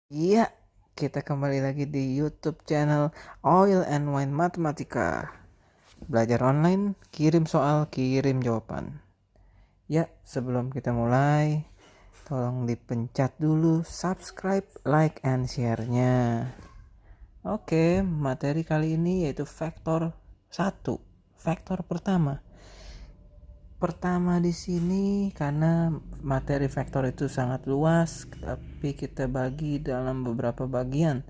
Iya, kita kembali lagi di YouTube channel Oil and Wine Matematika. Belajar online, kirim soal, kirim jawaban. Ya, sebelum kita mulai, tolong dipencet dulu subscribe, like, and share-nya. Oke, materi kali ini yaitu faktor 1. Faktor pertama. Pertama di sini karena materi vektor itu sangat luas, tapi kita bagi dalam beberapa bagian.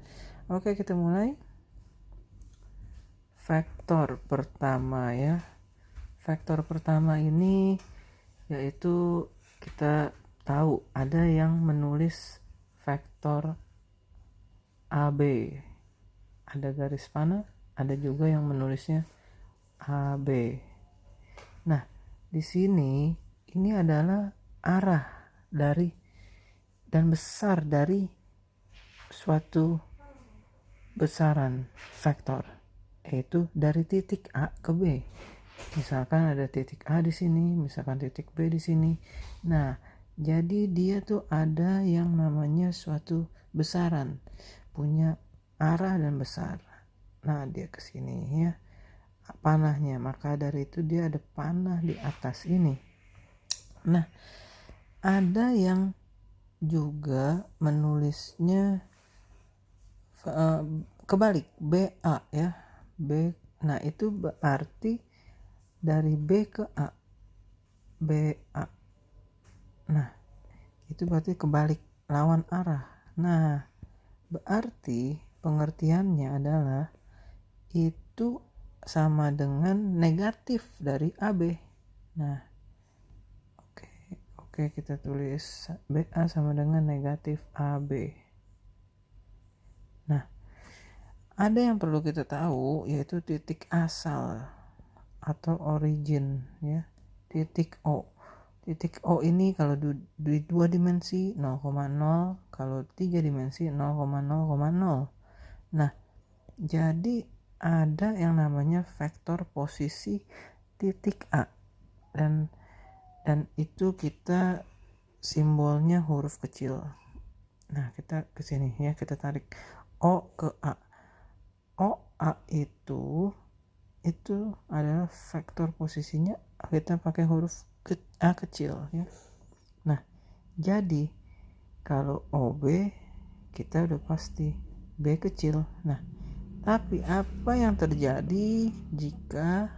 Oke, kita mulai. Vektor pertama ya. Vektor pertama ini yaitu kita tahu ada yang menulis vektor AB. Ada garis panah, ada juga yang menulisnya AB. Nah, di sini ini adalah arah dari dan besar dari suatu besaran vektor, yaitu dari titik A ke B. Misalkan ada titik A di sini, misalkan titik B di sini. Nah, jadi dia tuh ada yang namanya suatu besaran, punya arah dan besar. Nah, dia ke sini ya. Panahnya, maka dari itu dia ada panah di atas ini. Nah, ada yang juga menulisnya kebalik, BA ya. B. Nah, itu berarti dari B ke A. BA. Nah, itu berarti kebalik, lawan arah. Nah, berarti pengertiannya adalah itu sama dengan negatif dari AB. Nah, oke, kita tulis BA sama dengan negatif AB. Nah, ada yang perlu kita tahu yaitu titik asal atau origin ya. Titik O. Titik O ini kalau di 2 dimensi 0,0, kalau 3 dimensi 0,0,0. Nah, jadi ada yang namanya vektor posisi titik A, dan itu kita simbolnya huruf kecil. Nah, kita ke sini ya, kita tarik O ke A. OA itu adalah vektor posisinya, kita pakai huruf A kecil ya. Nah, jadi kalau OB kita udah pasti B kecil. Nah, tapi apa yang terjadi jika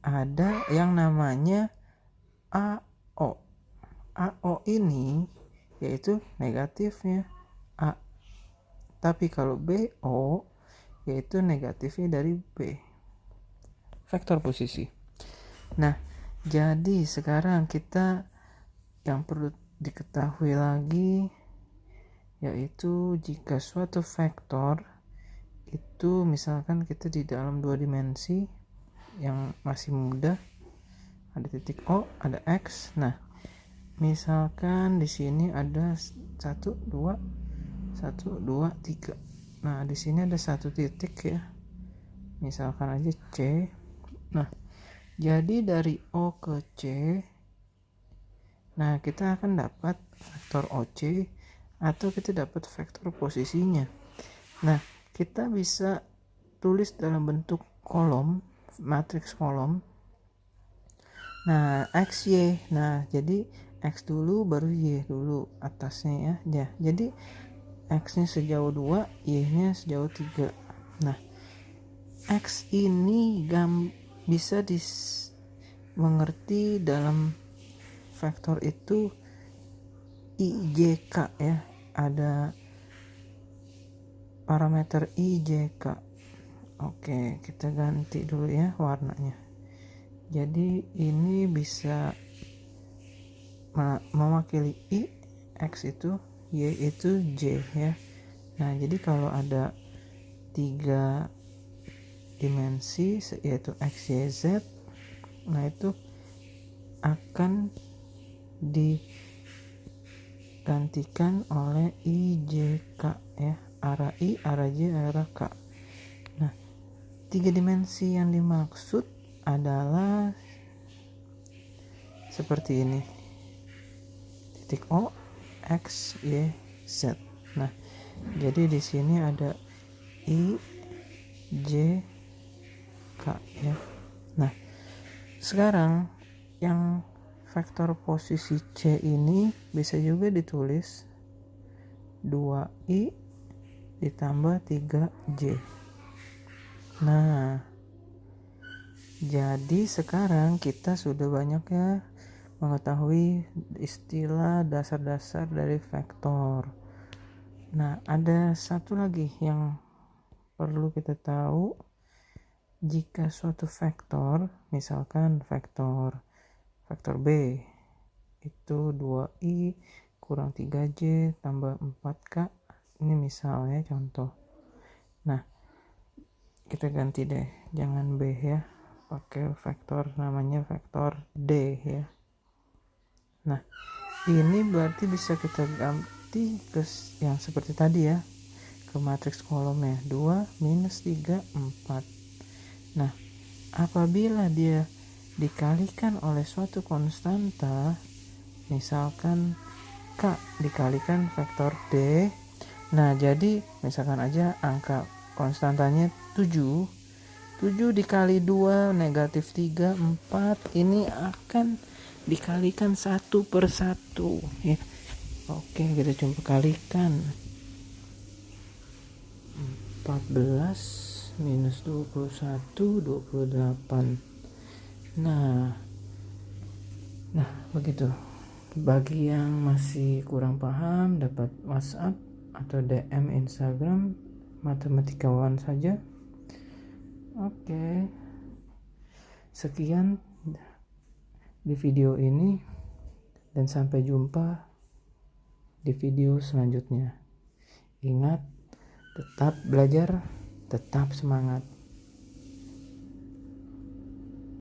ada yang namanya AO? AO ini yaitu negatifnya A. Tapi kalau BO yaitu negatifnya dari B. Vektor posisi. Nah, jadi sekarang kita yang perlu diketahui lagi yaitu jika suatu vektor itu misalkan kita di dalam 2 dimensi yang masih mudah, ada titik O, ada X. Nah, misalkan di sini ada 1, 2, 3. Nah, di sini ada satu titik ya. Misalkan aja C. Nah, jadi dari O ke C, nah kita akan dapat vektor OC atau kita dapat vektor posisinya. Nah, kita bisa tulis dalam bentuk kolom, matriks kolom. Nah, XY. Nah, jadi X dulu baru Y dulu atasnya ya. Jadi X-nya sejauh 2, Y-nya sejauh 3. Nah, X ini bisa mengerti dalam vektor itu IJK ya. Ada parameter IJK. Oke, kita ganti dulu ya warnanya. Jadi ini bisa mewakili I, X itu, Y itu, J ya. Nah, jadi kalau ada 3 dimensi yaitu X, Y, Z, nah itu akan digantikan oleh IJK ya. Arah I, arah J, arah K. Nah, 3 dimensi yang dimaksud adalah seperti ini. Titik O, X, Y, Z. Nah, jadi di sini ada I, J, K ya. Nah, sekarang yang vektor posisi C ini bisa juga ditulis 2I ditambah 3J. Nah, jadi sekarang kita sudah banyak ya mengetahui istilah dasar-dasar dari vektor. Nah, ada satu lagi yang perlu kita tahu. Jika suatu vektor, misalkan vektor B itu 2I kurang 3J tambah 4K, ini misalnya contoh. Nah, kita ganti deh, jangan B ya, pakai vektor namanya vektor D ya. Nah, ini berarti bisa kita ganti ke yang seperti tadi ya, ke matriks kolomnya 2 minus 3 4. Nah, apabila dia dikalikan oleh suatu konstanta, misalkan K dikalikan vektor D, nah jadi misalkan aja angka konstantanya 7 dikali 2 negatif 3 4, ini akan dikalikan 1 per 1 ya. Oke, kita coba kalikan 14 minus 21 28. Nah begitu. Bagi yang masih kurang paham, dapat WhatsApp atau DM Instagram Matematikawan saja. Oke, sekian di video ini dan sampai jumpa di video selanjutnya. Ingat, tetap belajar, tetap semangat.